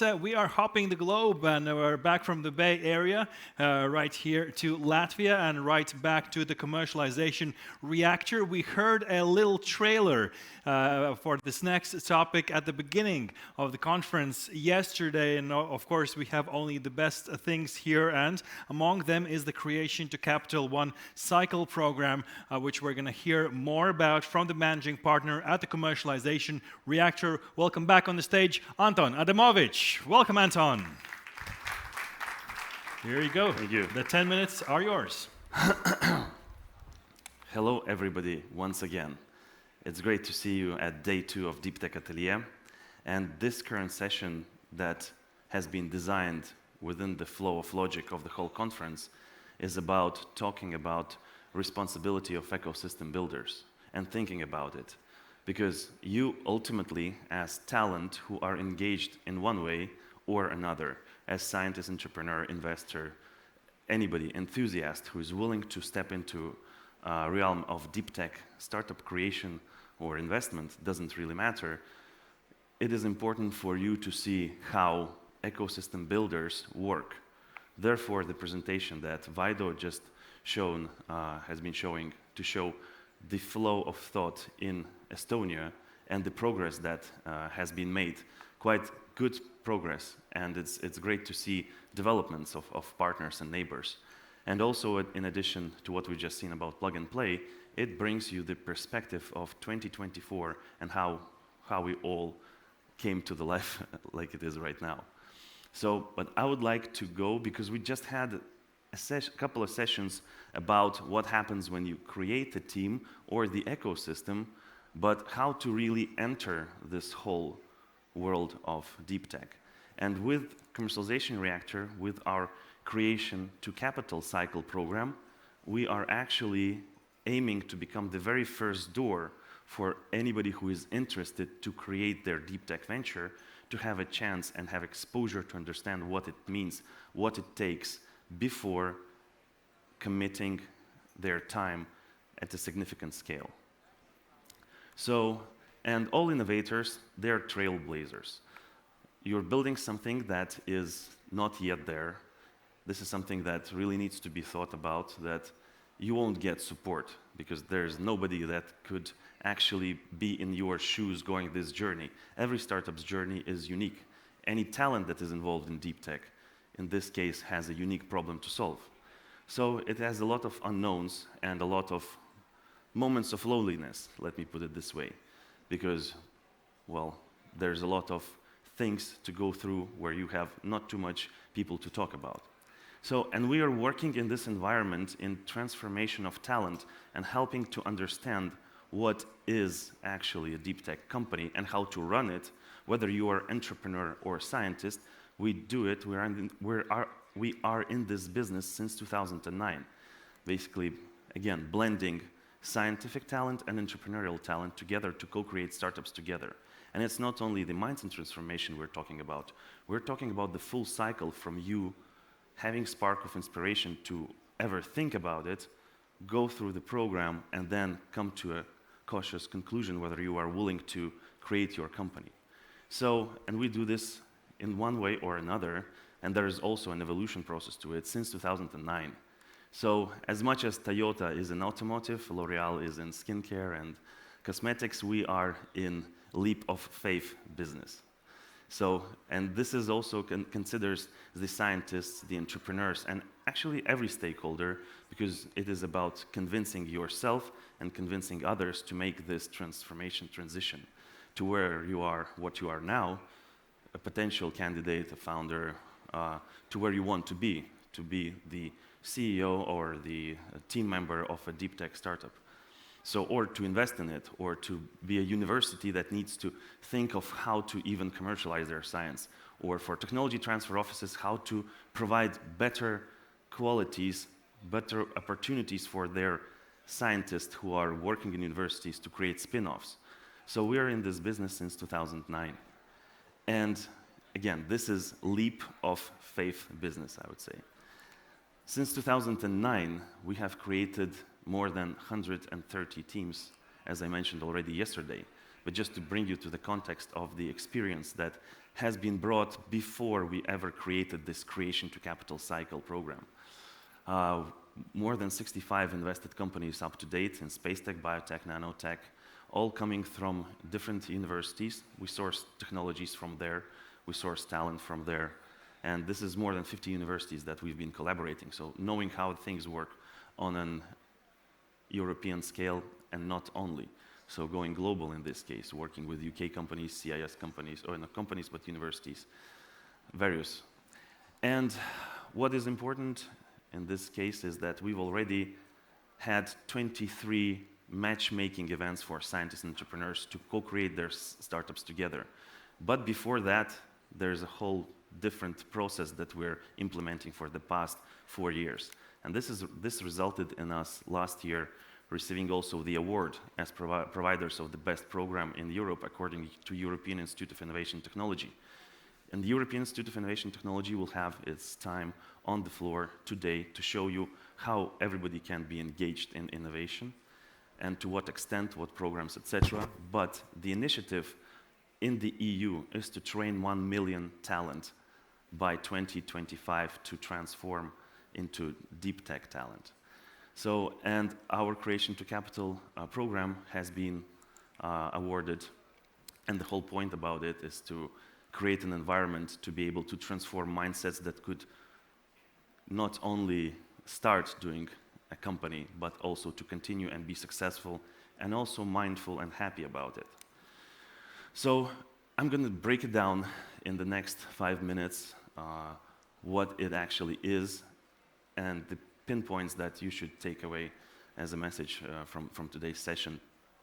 we are hopping the globe and we're back from the Bay Area, right here to Latvia and right back to the commercialization reactor. We heard a little trailer for this next topic at the beginning of the conference yesterday, and of course we have only the best things here, and among them is the Creation to Capital One cycle program, which we're going to hear more about from the managing partner at the commercialization reactor. Welcome back on the stage, Anton, Adamovitch. Welcome, Anton. Here you go. Thank you. The 10 minutes are yours. Hello, everybody, once again. It's great to see you at day 2 of Deep Tech Atelier. And this current session that has been designed within the flow of logic of the whole conference is about talking about responsibility of ecosystem builders and thinking about it. Because you ultimately, as talent who are engaged in one way or another, as scientist, entrepreneur, investor, anybody, enthusiast who is willing to step into a realm of deep tech, startup creation or investment, doesn't really matter. It is important for you to see how ecosystem builders work. Therefore, the presentation that Vaido just has been showing to show the flow of thought in Estonia and the progress that has been made, quite good progress, and it's great to see developments of partners and neighbors. And also, in addition to what we've just seen about plug and play, it brings you the perspective of 2024 and how we all came to the life like it is right now. So, but I would like to go, because we just had a couple of sessions about what happens when you create a team or the ecosystem, but how to really enter this whole world of deep tech. And with Commercialization Reactor, with our Creation to Capital cycle program, we are actually aiming to become the very first door for anybody who is interested to create their deep tech venture to have a chance and have exposure to understand what it means, what it takes before committing their time at a significant scale. So, and all innovators, they're trailblazers. You're building something that is not yet there. This is something that really needs to be thought about, that you won't get support because there's nobody that could actually be in your shoes going this journey. Every startup's journey is unique. Any talent that is involved in deep tech, in this case, has a unique problem to solve. So it has a lot of unknowns and a lot of moments of loneliness, let me put it this way, because, well, there's a lot of things to go through where you have not too much people to talk about. So, and we are working in this environment in transformation of talent and helping to understand what is actually a deep tech company and how to run it. Whether you are entrepreneur or scientist, we do it. We are in this business since 2009. Basically, again, blending scientific talent and entrepreneurial talent together to co-create startups together. And it's not only the mindset transformation we're talking about. We're talking about the full cycle from you having spark of inspiration to ever think about it, go through the program, and then come to a cautious conclusion whether you are willing to create your company. So, and we do this in one way or another, and there is also an evolution process to it since 2009. So, as much as Toyota is in automotive, L'Oreal is in skincare and cosmetics, we are in leap of faith business. So, and this is also considers the scientists, the entrepreneurs, and actually every stakeholder, because it is about convincing yourself and convincing others to make this transition to where you are, what you are now, a potential candidate, a founder, to where you want to be the CEO or the team member of a deep tech startup. So, or to invest in it, or to be a university that needs to think of how to even commercialize their science, or for technology transfer offices, how to provide better qualities, better opportunities for their scientists who are working in universities to create spin-offs. So we are in this business since 2009. And again, this is leap of faith business, I would say. Since 2009, we have created more than 130 teams, as I mentioned already yesterday. but just to bring you to the context of the experience that has been brought before we ever created this creation to capital cycle program. More than 65 invested companies up to date in space tech, biotech, nanotech, all coming from different universities. We source technologies from there, we source talent from there, and this is more than 50 universities that we've been collaborating. So knowing how things work on an European scale and not only. So going global in this case, working with UK companies, CIS companies, or not companies, but universities, various. And what is important in this case is that we've already had 23 matchmaking events for scientists and entrepreneurs to co-create their startups together. But before that, there's a whole different process that we're implementing for the past 4 years. And this resulted in us last year receiving also the award as providers of the best program in Europe according to European Institute of Innovation Technology. And the European Institute of Innovation Technology will have its time on the floor today to show you how everybody can be engaged in innovation and to what extent, what programs, etc. But the initiative in the EU is to train 1 million talent by 2025 to transform into deep tech talent. So, and our Creation to Capital program has been awarded, and the whole point about it is to create an environment to be able to transform mindsets that could not only start doing a company, but also to continue and be successful, and also mindful and happy about it. So I'm going to break it down in the next 5 minutes, what it actually is, and the pinpoints that you should take away as a message from today's session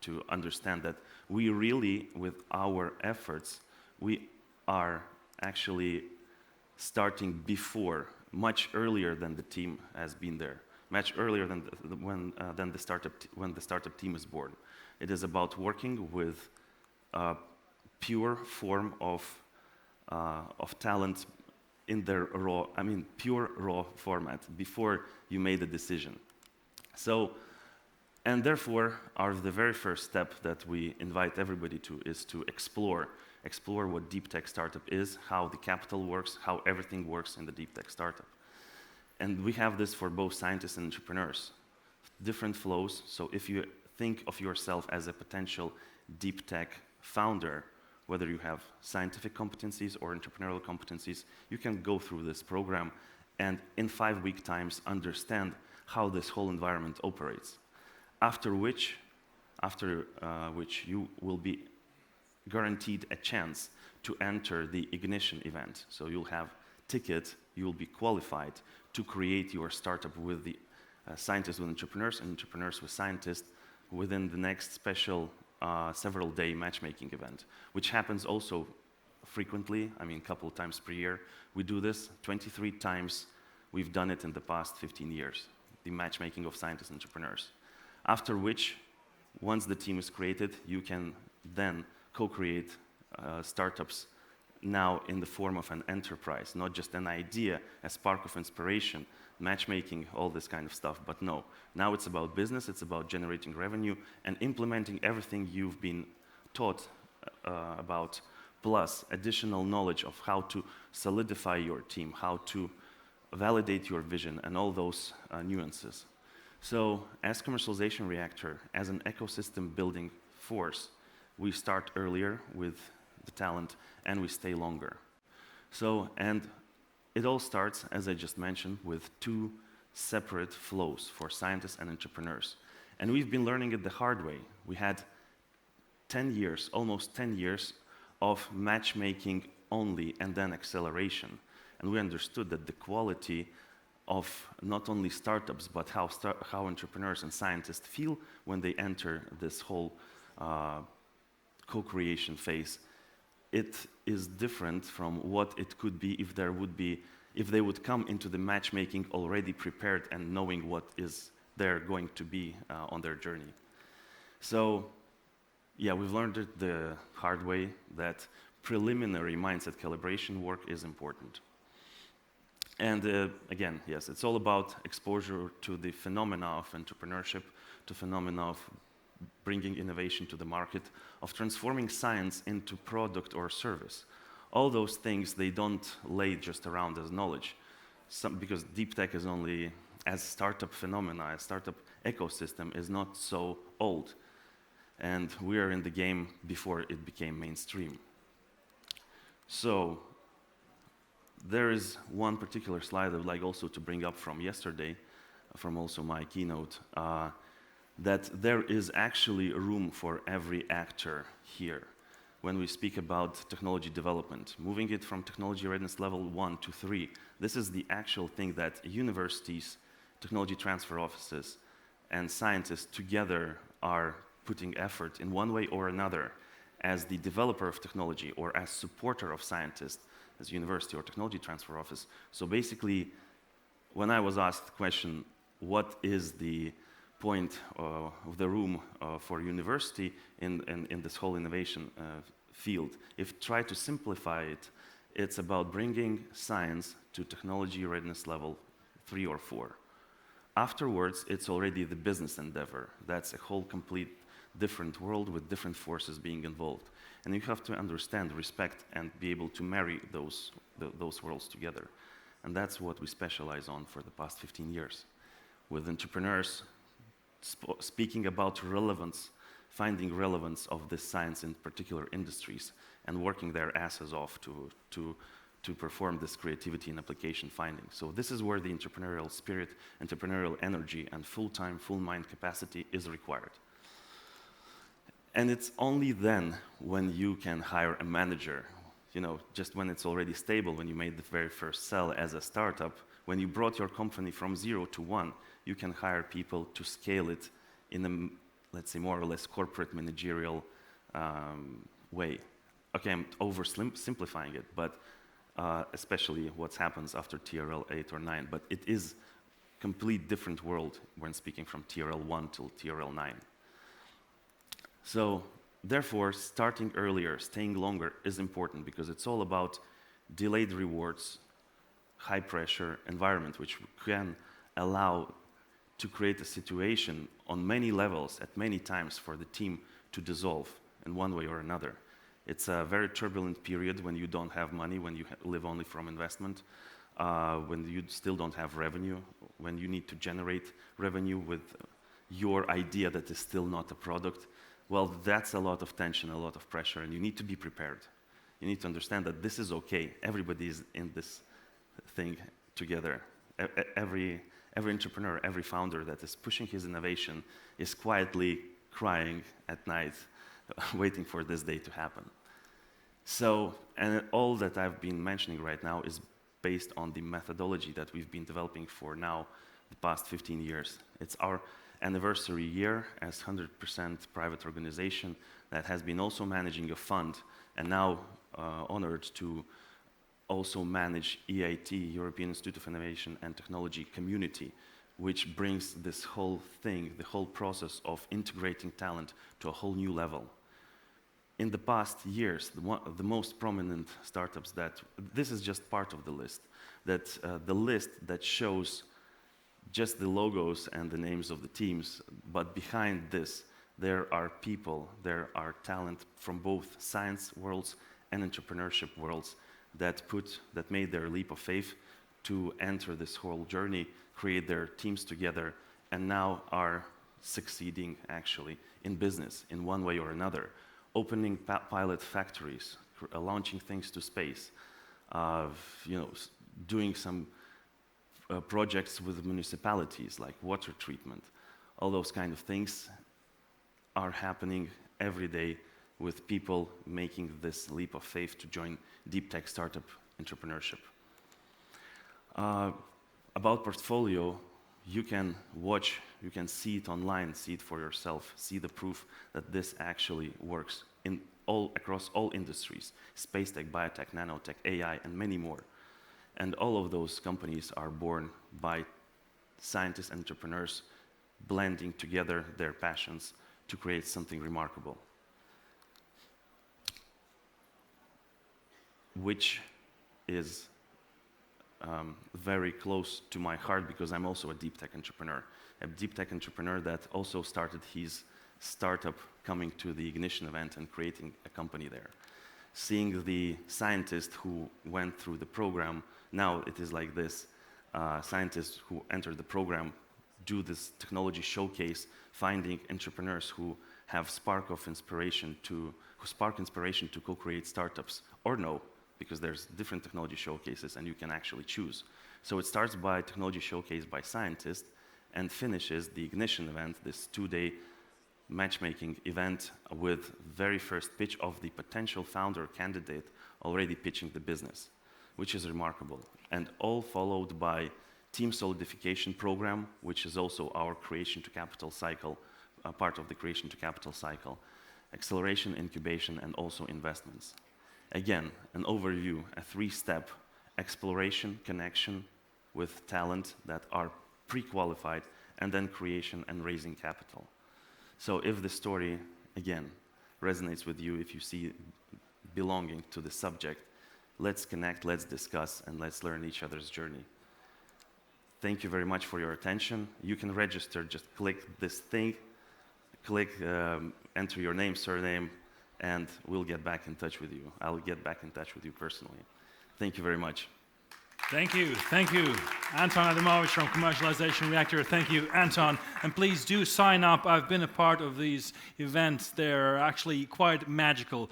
to understand that we really, with our efforts, we are actually starting before, much earlier than the team has been there, much earlier than when the startup team is born. It is about working with a pure form of talent in their raw, pure raw format before you made a decision. So, and therefore, the very first step that we invite everybody to is to explore what deep tech startup is, how the capital works, how everything works in the deep tech startup. And we have this for both scientists and entrepreneurs. Different flows, so if you think of yourself as a potential deep tech founder, whether you have scientific competencies or entrepreneurial competencies, you can go through this program and in 5-week times understand how this whole environment operates. After which you will be guaranteed a chance to enter the ignition event. So you'll have ticket, you'll be qualified to create your startup with the scientists with entrepreneurs and entrepreneurs with scientists within the next special several-day matchmaking event, which happens also frequently, a couple of times per year. We do this 23 times. We've done it in the past 15 years, the matchmaking of scientists and entrepreneurs. After which, once the team is created, you can then co-create startups now in the form of an enterprise, not just an idea, a spark of inspiration, matchmaking, all this kind of stuff, but no. Now it's about business, it's about generating revenue and implementing everything you've been taught about, plus additional knowledge of how to solidify your team, how to validate your vision, and all those nuances. So as Commercialization Reactor, as an ecosystem building force, we start earlier with the talent and we stay longer. So, and it all starts, as I just mentioned, with 2 separate flows for scientists and entrepreneurs. And we've been learning it the hard way. We had 10 years, almost 10 years of matchmaking only and then acceleration. And we understood that the quality of not only startups, but how entrepreneurs and scientists feel when they enter this whole co-creation phase, it is different from what it could be if they would come into the matchmaking already prepared and knowing what is they're going to be on their journey. So, yeah, we've learned it the hard way that preliminary mindset calibration work is important. And again, yes, it's all about exposure to the phenomena of entrepreneurship, to phenomena of bringing innovation to the market, of transforming science into product or service. All those things, they don't lay just around as knowledge, because deep tech is only, as startup phenomena, as startup ecosystem, is not so old. And we are in the game before it became mainstream. So there is one particular slide I would like also to bring up from yesterday, from also my keynote, that there is actually room for every actor here when we speak about technology development. Moving it from technology readiness level 1 to 3, this is the actual thing that universities, technology transfer offices, and scientists together are putting effort in one way or another as the developer of technology or as supporter of scientists, as university or technology transfer office. So basically, when I was asked the question, what is the point of the room for university in this whole innovation field? If try to simplify it, it's about bringing science to technology readiness level 3 or 4. Afterwards, it's already the business endeavor. That's a whole complete different world with different forces being involved. And you have to understand, respect, and be able to marry those worlds together. And that's what we specialize on for the past 15 years. With entrepreneurs speaking about relevance, finding relevance of this science in particular industries, and working their asses off to perform this creativity and application finding. So this is where the entrepreneurial spirit, entrepreneurial energy, and full-time, full-mind capacity is required. And it's only then when you can hire a manager, just when it's already stable, when you made the very first sell as a startup, when you brought your company from 0 to 1, you can hire people to scale it in a, let's say, more or less corporate managerial way. Okay, I'm oversimplifying it, but especially what happens after TRL 8 or 9, but it is a complete different world when speaking from TRL 1 till TRL 9. So, therefore, starting earlier, staying longer is important because it's all about delayed rewards, high pressure environment, which can allow to create a situation on many levels at many times for the team to dissolve in one way or another. It's a very turbulent period when you don't have money, when you live only from investment, when you still don't have revenue, when you need to generate revenue with your idea that is still not a product. Well, that's a lot of tension, a lot of pressure, and you need to be prepared. You need to understand that this is okay. Everybody is in this thing together. Every entrepreneur, every founder that is pushing his innovation is quietly crying at night, waiting for this day to happen. So, and all that I've been mentioning right now is based on the methodology that we've been developing for now the past 15 years. It's our anniversary year as 100% private organization that has been also managing a fund and now honored to also manage EIT, European Institute of Innovation and Technology community, which brings this whole thing, the whole process of integrating talent to a whole new level. In the past years, the most prominent startups this is just part of the list, the list that shows just the logos and the names of the teams, but behind this, there are people, there are talent from both science worlds and entrepreneurship worlds that made their leap of faith to enter this whole journey, create their teams together, and now are succeeding actually in business in one way or another, opening pilot factories, launching things to space, doing some projects with municipalities like water treatment. All those kind of things are happening every day with people making this leap of faith to join deep tech startup entrepreneurship. About portfolio, you can watch, you can see it online, see it for yourself, see the proof that this actually works across all industries, space tech, biotech, nanotech, AI, and many more. And all of those companies are born by scientists and entrepreneurs blending together their passions to create something remarkable, which is very close to my heart because I'm also a deep tech entrepreneur. A deep tech entrepreneur that also started his startup coming to the Ignition event and creating a company there. Seeing the scientists who went through the program, now it is like this, scientists who entered the program do this technology showcase, finding entrepreneurs who have spark inspiration to co-create startups, or no, because there's different technology showcases and you can actually choose. So it starts by technology showcase by scientists and finishes the Ignition event, this 2-day matchmaking event with very first pitch of the potential founder candidate already pitching the business, which is remarkable. And all followed by team solidification program, which is also our creation to capital cycle, part of the creation to capital cycle, acceleration, incubation, and also investments. Again, an overview, a 3-step exploration, connection with talent that are pre-qualified, and then creation and raising capital. So if the story, again, resonates with you, if you see belonging to the subject, let's connect, let's discuss, and let's learn each other's journey. Thank you very much for your attention. You can register, just click this thing, enter your name, surname, and we'll get back in touch with you. I'll get back in touch with you personally. Thank you very much. Thank you. Thank you. Anton Adamovitch from Commercialization Reactor. Thank you, Anton. And please do sign up. I've been a part of these events. They're actually quite magical.